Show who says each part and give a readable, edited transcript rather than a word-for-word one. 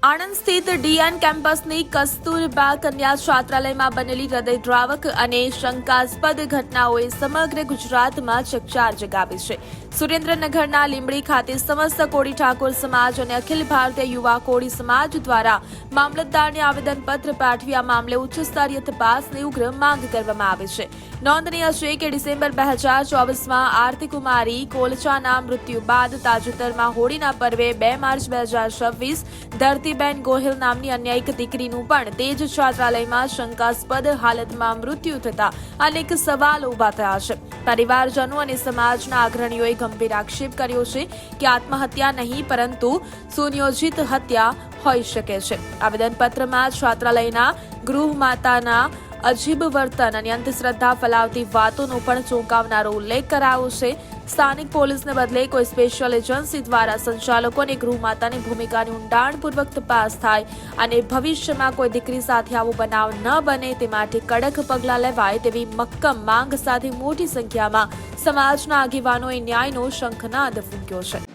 Speaker 1: આણંદ સ્થિત ડીએન કેમ્પસની કસ્તુરબા કન્યા છાત્રાલયમાં બનેલી હૃદયદ્રાવક અને શંકાસ્પદ ઘટનાઓએ સમગ્ર ગુજરાતમાં ચકચાર જગાવી છે. સુરેન્દ્રનગરના લીંબડી ખાતે સમસ્ત કોળી ઠાકોર સમાજ અને અખિલ ભારતીય યુવા કોળી સમાજ દ્વારા મામલતદારને આવેદનપત્ર પાઠવી આ મામલે ઉચ્ચ સ્તરીય તપાસની ઉગ્ર માંગ કરવામાં આવી છે. નોંધનીય છે કે ડિસેમ્બર 2024માં આરતી કુમારી કોલચાના મૃત્યુ બાદ તાજેતરમાં હોળીના પર્વે 2 માર્ચ 2026 ધરતીબેન ગોહિલ નામની અન્ય એક દીકરીનું પણ તે જ છાત્રાલયમાં શંકાસ્પદ હાલતમાં મૃત્યુ થતા અનેક સવાલો ઉભા થયા છે. પરિવારજનો અને સમાજના અગ્રણીઓએ ગંભીર આક્ષેપ કર્યો છે કે આત્મહત્યા નહીં પરંતુ સુનિયોજિત હત્યા હોઈ શકે છે. આવેદનપત્રમાં છાત્રાલયના ગૃહમાતાના અજીબ વર્તન અને અંધશ્રદ્ધા ફેલાવતી વાતોનો પણ ચોંકાવનારો ઉલ્લેખ કરાયો છે. સ્થાનિક પોલીસને બદલે કોઈ સ્પેશિયલ એજન્સી દ્વારા સંચાલકો અને ગૃહમાતાની ભૂમિકાની ઊંડાણપૂર્વક તપાસ થાય અને ભવિષ્યમાં કોઈ દીકરી સાથે આવો બનાવ ન બને તે માટે કડક પગલાં લેવાય તેવી મક્કમ માંગ સાથે મોટી સંખ્યામાં સમાજના આગેવાનોએ ન્યાયનો શંખનાદ ફૂંક્યો છે.